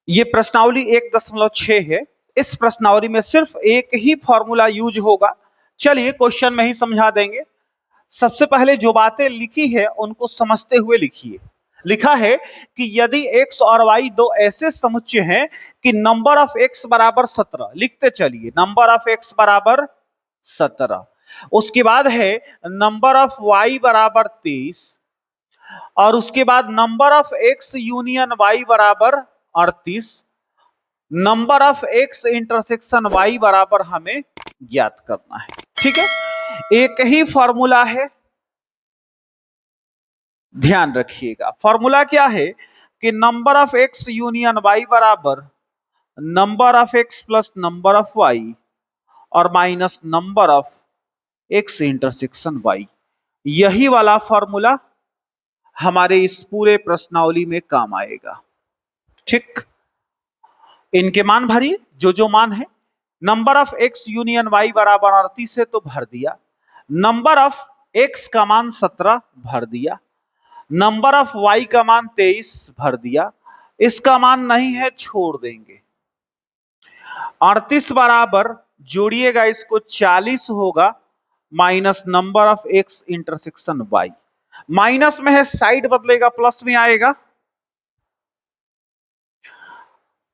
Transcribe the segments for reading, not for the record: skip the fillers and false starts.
ये प्रश्नावली 1.6 है। इस प्रश्नावली में सिर्फ एक ही फॉर्मूला यूज होगा। चलिए क्वेश्चन में ही समझा देंगे। सबसे पहले जो बातें लिखी है उनको समझते हुए लिखिए। लिखा है कि यदि x और y दो ऐसे समुच्चय हैं कि नंबर ऑफ x बराबर 17, लिखते चलिए नंबर ऑफ x बराबर 17, उसके बाद है नंबर ऑफ y बराबर 23, और उसके बाद number of x union y बराबर 38, number of x intersection y बराबर हमें ज्ञात करना है। ठीक है, एक ही फॉर्मूला है, ध्यान रखिएगा। फॉर्मूला क्या है कि number of x union y बराबर number of x plus number of y और minus number of x intersection y। यही वाला फॉर्मूला हमारे इस पूरे प्रश्नावली में काम आएगा। ठीक, इनके मान भरिए, जो मान है। Number of x union y बराबर 38 है तो भर दिया। नंबर ऑफ x का मान 17 भर दिया। नंबर ऑफ y का मान 23 भर दिया। इसका मान नहीं है, छोड़ देंगे। 38 बराबर जोड़िएगा इसको 40 होगा, minus number of x intersection y। Minus में है, साइड बदलेगा प्लस में आएगा।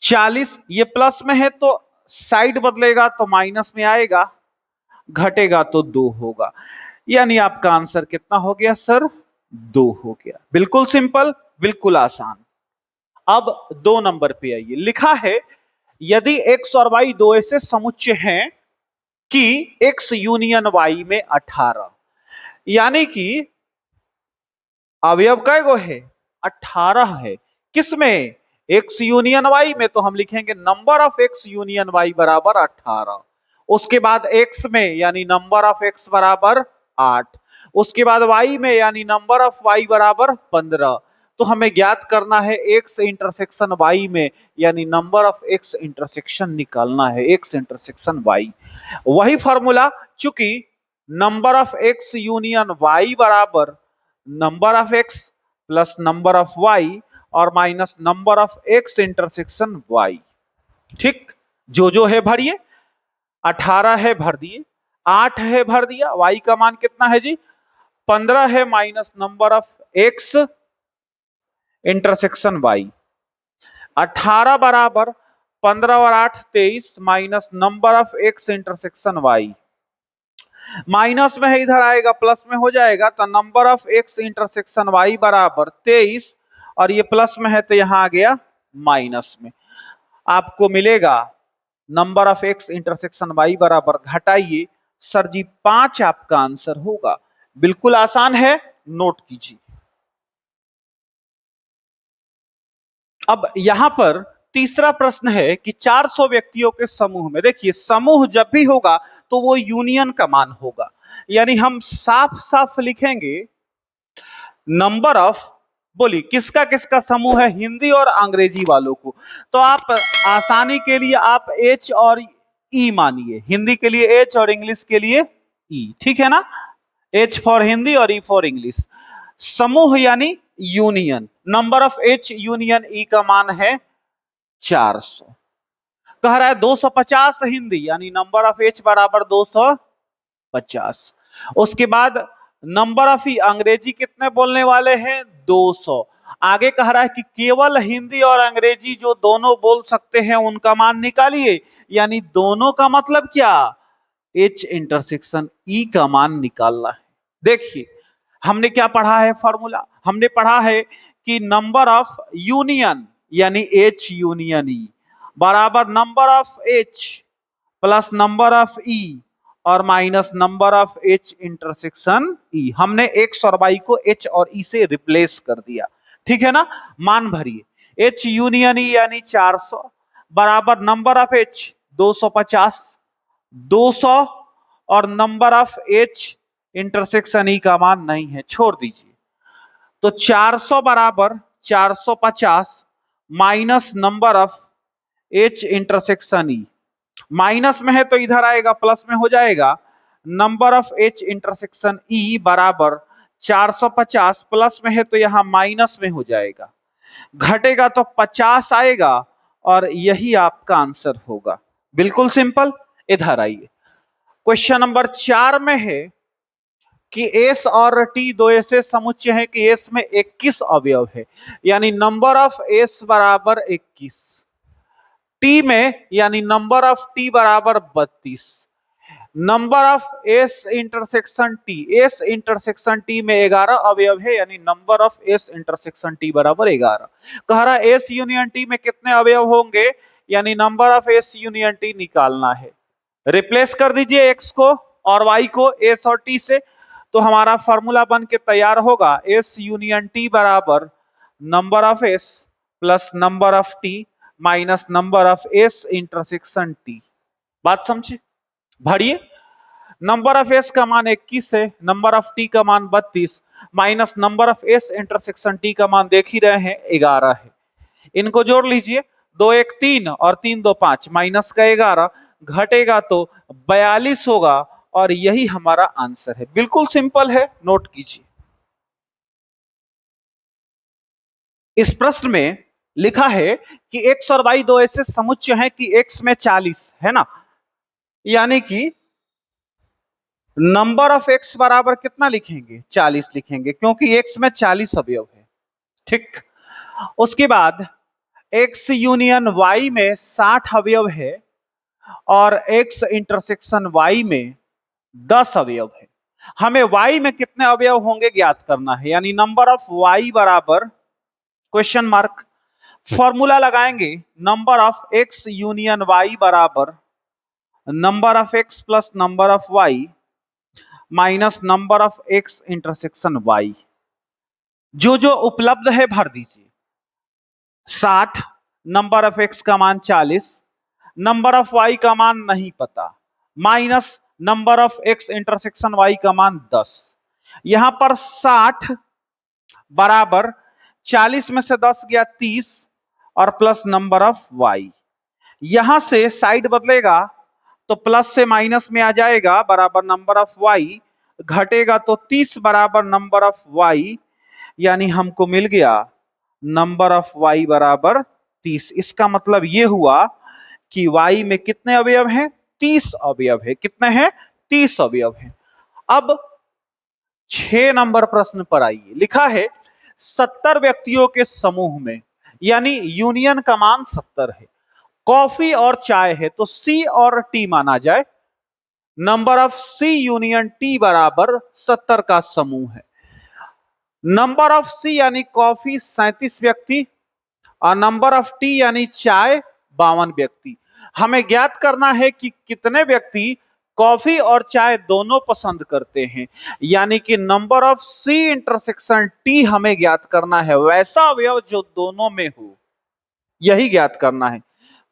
40 ये प्लस में है तो साइड बदलेगा तो माइनस में आएगा, घटेगा तो 2 होगा। यानी आपका आंसर कितना हो गया सर? 2 हो गया। बिल्कुल सिंपल, बिल्कुल आसान। अब 2 नंबर पे आइए। लिखा है यदि x और y दो ऐसे समुच्चय हैं कि x यूनियन y में 18, यानी कि अवयव कै गो है? 18 है। किसमें? x यूनियन y में, तो हम लिखेंगे number of x union y बराबर 18। उसके बाद x में यानी नंबर ऑफ x बराबर 8, उसके बाद y में यानी नंबर ऑफ y बराबर 15। तो हमें ज्ञात करना है x इंटरसेक्शन y में, यानी नंबर ऑफ x इंटरसेक्शन निकालना है, x इंटरसेक्शन y। वही फॉर्मूला, चूंकि number of x union y बराबर number of x plus number of y और minus number of x intersection y। ठीक, जो है भरिए। 18 है भर दिए, 8 है भर दिया, y का मान कितना है जी? 15 है, minus number of x intersection y। 18 बराबर 15 और 8 23, minus number of x intersection y। Minus में है, इधर आएगा प्लस में हो जाएगा, तो number of x intersection y बराबर 23, और ये प्लस में है तो यहां आ गया माइनस में। आपको मिलेगा number of x intersection y बराबर, घटाइए सर जी 5 आपका आंसर होगा। बिल्कुल आसान है, नोट कीजिए। अब यहां पर तीसरा प्रश्न है कि 400 व्यक्तियों के समूह में, देखिए समूह जब भी होगा तो वो यूनियन का मान होगा, यानी हम साफ साफ लिखेंगे नंबर ऑफ, बोली किसका किसका समूह है? हिंदी और अंग्रेजी वालों को। तो आप आसानी के लिए आप H और E मानिए, हिंदी के लिए H और इंग्लिश के लिए E, ठीक है ना? H फॉर हिंदी और E फॉर इंग्लिश। समूह यानी union, number of H union E का मान है 400। कह रहा है 250 हिंदी, यानी नंबर ऑफ H बराबर 250। उसके बाद नंबर ऑफ E अंग्रेजी कितने बोलने वाले हैं? 200। आगे कह रहा है कि केवल हिंदी और अंग्रेजी जो दोनों बोल सकते हैं उनका मान निकालिए, यानी दोनों का मतलब क्या? H इंटरसेक्शन E का मान निकालना है। देखिए हमने क्या पढ़ा है फॉर्मूला? हमने पढ़ा है कि नंबर ऑफ यूनियन यानी H यूनियन E बराबर number of H plus number of E और minus number of H intersection E। हमने X और Y को H और E से रिप्लेस कर दिया, ठीक है ना? मान भरिए, H यूनियन E यानी 400 बराबर नंबर ऑफ H 250, 200 और number of H intersection E का मान नहीं है, छोड़ दीजिए। तो 400 बराबर 450 minus number of H intersection E। Minus में है तो इधर आएगा प्लस में हो जाएगा, number of H intersection E बराबर 450, प्लस में है तो यहां माइनस में हो जाएगा, घटेगा तो 50 आएगा और यही आपका आंसर होगा। बिल्कुल सिंपल। इधर आइए, क्वेश्चन नंबर 4 में है कि एस और टी दो ऐसे समुच्चय हैं कि एस में 21 अवयव है, यानी नंबर ऑफ एस बराबर 21, टी में यानी नंबर ऑफ टी बराबर 32, number of S intersection T, S intersection T में 11 अवयव है, यानी number of S intersection T बराबर 11। कह रहा एस यूनियन टी में कितने अवयव होंगे, यानी number of S union T निकालना है। रिप्लेस कर दीजिए एक्स को और वाई को एस और टी से, तो हमारा फॉर्मूला बन के तैयार होगा एस यूनियन टी बराबर number of S plus number of T minus number of S intersection T. बात समझे? भरिए, नंबर ऑफ एस का मान 21 है, नंबर ऑफ टी का मान 32 minus number of S intersection T का मान देख ही रहे हैं 11 है। इनको जोड़ लीजिए, 2 1 3 और 3 2 5 माइनस का 11 घटेगा तो 42 होगा और यही हमारा आंसर है। बिल्कुल सिंपल है, नोट कीजिए। इस प्रश्न में लिखा है कि एक्स और वाई दो ऐसे समुच्चय हैं कि एक्स में 40 है ना, यानी कि नंबर ऑफ एक्स बराबर कितना लिखेंगे, 40 लिखेंगे, क्योंकि एक्स में 40 अवयव है। ठीक, उसके बाद एक्स यूनियन वाई में 60 अवयव है और एक्स इंटरसेक्शन वाई में 10 अवयव है। हमें वाई में कितने अवयव होंगे ज्ञात करना है, यानी नंबर ऑफ वाई बराबर क्वेश्चन मार्क, फॉर्मूला लगाएंगे number of X union Y बराबर number of X plus number of Y minus number of X intersection Y. जो जो उपलब्ध है भर दीजिए। 60, नंबर ऑफ एक्स का मान 40, नंबर ऑफ वाई का मान नहीं पता, minus number of X intersection Y का मान 10। यहां पर 60 बराबर 40 में से 10 गया 30 और प्लस नंबर ऑफ वाई। यहां से साइड बदलेगा तो प्लस से माइनस में आ जाएगा, बराबर नंबर ऑफ वाई, घटेगा तो 30 बराबर नंबर ऑफ वाई, यानी हमको मिल गया नंबर ऑफ वाई बराबर 30। इसका मतलब यह हुआ कि वाई में कितने अवयव हैं, 30 अवयव है। कितने हैं, 30 अवयव है। अब 6 नंबर प्रश्न पर आइए, लिखा है 70 व्यक्तियों के समूह में, यानी यूनियन का मान 70 है, कॉफी और चाय है, तो सी और टी माना जाए। Number of C union T बराबर 70 का समूह है। नंबर ऑफ सी यानी कॉफी 37 व्यक्ति और नंबर ऑफ टी यानी चाय 52 व्यक्ति। हमें ज्ञात करना है कि कितने व्यक्ति कॉफी और चाय दोनों पसंद करते हैं, यानी कि number of C intersection T हमें ज्ञात करना है, वैसा अवयव जो दोनों में हो, यही ज्ञात करना है।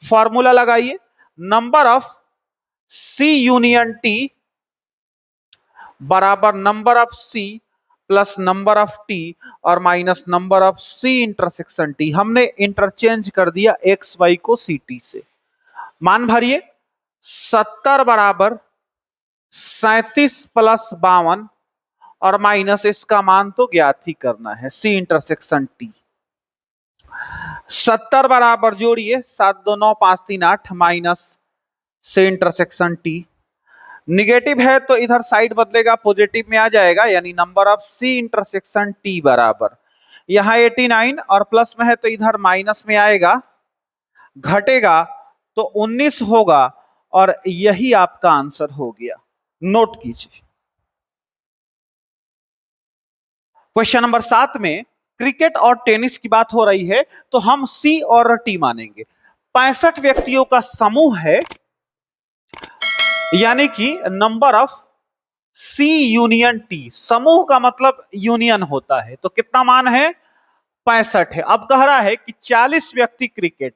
फॉर्मूला लगाइए, number of C union T बराबर number of C plus number of T और minus number of C intersection T. हमने इंटरचेंज कर दिया एक्स वाई को सी टी से। मान भरिए, 70 बराबर 37 प्लस 52 और माइनस इसका मान तो ज्ञात ही करना है, सी इंटरसेक्शन टी। 70 बराबर जोड़िए 7 2 9 5 3 8 minus C intersection T. Negative है तो इधर साइड बदलेगा, पॉजिटिव में आ जाएगा, यानी number of C intersection T बराबर यहां 89 और प्लस में है तो इधर माइनस में आएगा, घटेगा तो 19 होगा और यही आपका आंसर हो गया। नोट कीजिए। क्वेश्चन नंबर 7 में क्रिकेट और टेनिस की बात हो रही है, तो हम सी और टी मानेंगे। 65 व्यक्तियों का समूह है, यानी कि number of C union T, समूह का मतलब यूनियन होता है, तो कितना मान है, 65 है। अब कह रहा है कि 40 व्यक्ति क्रिकेट,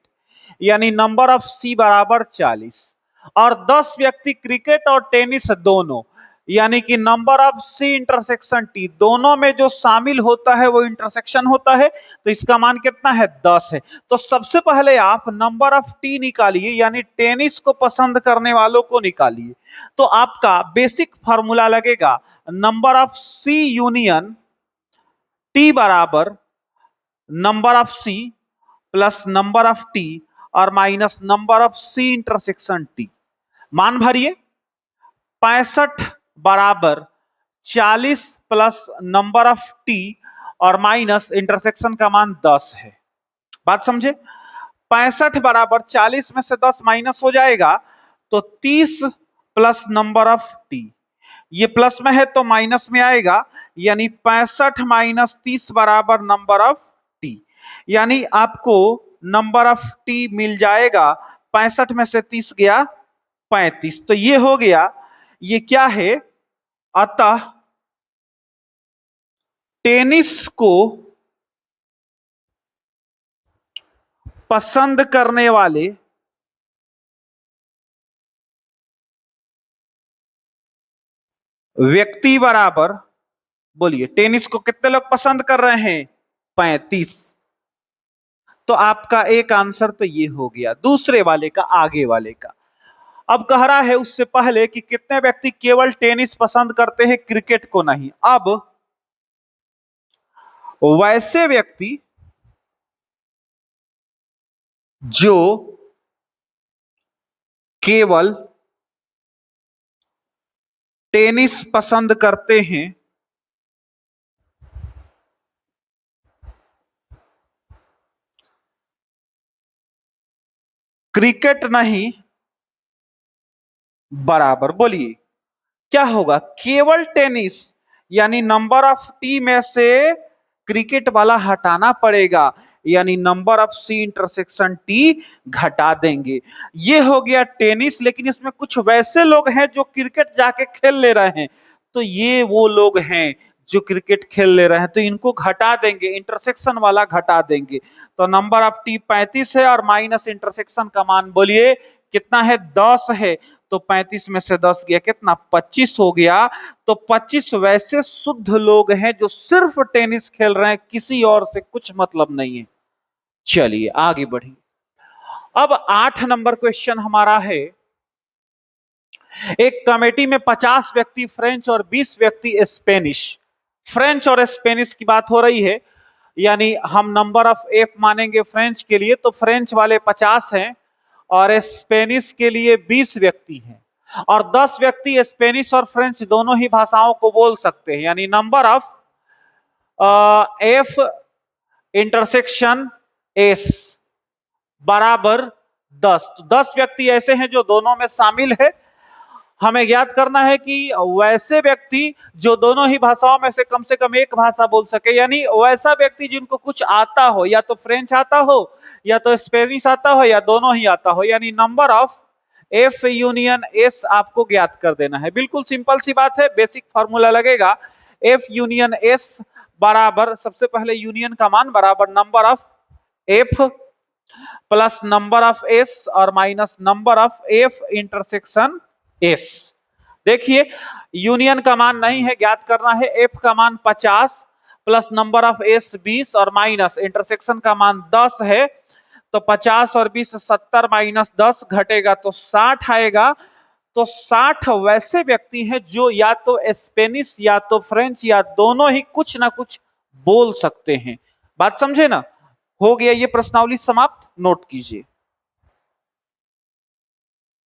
यानी नंबर ऑफ सी बराबर 40 और 10 व्यक्ति क्रिकेट और टेनिस दोनों, यानी कि number of C intersection T, दोनों में जो शामिल होता है वो इंटरसेक्शन होता है, तो इसका मान कितना है, 10 है। तो सबसे पहले आप नंबर ऑफ टी निकालिए, यानी टेनिस को पसंद करने वालों को निकालिए, तो आपका बेसिक फॉर्मूला लगेगा number of C union T बराबर number of C plus number of T और minus number of C intersection T. मान भरिए 65 बराबर 40 प्लस नंबर ऑफ टी और माइनस इंटरसेक्शन का मान 10 है। बात समझे? 65 बराबर 40 में से 10 माइनस हो जाएगा तो 30 प्लस नंबर ऑफ टी। ये प्लस में है तो माइनस में आएगा, यानी 65 माइनस 30 बराबर नंबर ऑफ टी। यानी आपको नंबर ऑफ टी मिल जाएगा 65 में से 30 गया 35। तो ये हो गया, ये क्या है? अतः टेनिस को पसंद करने वाले व्यक्ति बराबर, बोलिए टेनिस को कितने लोग पसंद कर रहे हैं? 35। तो आपका एक आंसर तो ये हो गया, दूसरे वाले का, आगे वाले का। अब कह रहा है उससे पहले कि कितने व्यक्ति केवल टेनिस पसंद करते हैं, क्रिकेट को नहीं। अब वैसे व्यक्ति जो केवल टेनिस पसंद करते हैं, क्रिकेट नहीं, बराबर। बोलिए क्या होगा? केवल टेनिस, यानी नंबर ऑफ टी में से क्रिकेट वाला हटाना पड़ेगा, यानी number of C intersection T घटा देंगे। ये हो गया टेनिस। लेकिन इसमें कुछ वैसे लोग हैं जो क्रिकेट जाके खेल ले रहे हैं, तो ये वो लोग हैं जो क्रिकेट खेल ले रहे हैं, तो इनको घटा देंगे, इंटरसेक्शन वाला घटा देंगे। तो नंबर ऑफ टी 35 है और माइनस इंटरसेक्शन का मान बोलिए कितना है? 10 है। तो 35 में से 10 गया कितना? 25 हो गया। तो 25 वैसे शुद्ध लोग हैं जो सिर्फ टेनिस खेल रहे हैं, किसी और से कुछ मतलब नहीं है। चलिए आगे बढ़िए। अब 8 नंबर क्वेश्चन हमारा है, एक कमेटी में 50 व्यक्ति फ्रेंच और 20 व्यक्ति स्पेनिश। फ्रेंच और स्पेनिश की बात हो रही है, यानी हम नंबर ऑफ एफ मानेंगे फ्रेंच के लिए, तो फ्रेंच वाले 50 हैं और स्पेनिश के लिए 20 व्यक्ति हैं, और 10 व्यक्ति स्पेनिश और फ्रेंच दोनों ही भाषाओं को बोल सकते हैं। यानी number of F intersection S बराबर 10। तो 10 व्यक्ति ऐसे हैं जो दोनों में शामिल है। हमें याद करना है कि वैसे व्यक्ति जो दोनों ही भाषाओं में से कम एक भाषा बोल सके, यानी वैसा व्यक्ति जिनको कुछ आता हो, या तो फ्रेंच आता हो या तो स्पेनिश आता हो या दोनों ही आता हो। यानी number of F union S आपको ज्ञात कर देना है। बिल्कुल सिंपल सी बात है, बेसिक फॉर्मूला लगेगा। एफ यूनियन एस बराबर, सबसे पहले यूनियन का मान बराबर number of F plus number of S और minus number of F intersection S. देखिए यूनियन का मान नहीं है, ज्ञात करना है। एफ का मान 50 प्लस नंबर ऑफ एस 20 और माइनस इंटरसेक्शन का मान 10 है। तो 50 और 20 70 माइनस 10 घटेगा तो 60 आएगा। तो 60 वैसे व्यक्ति हैं जो या तो स्पेनिश या तो फ्रेंच या दोनों ही कुछ ना कुछ बोल सकते हैं। बात समझे ना? हो गया ये प्रश्नावली समाप्त, नोट कीजिए।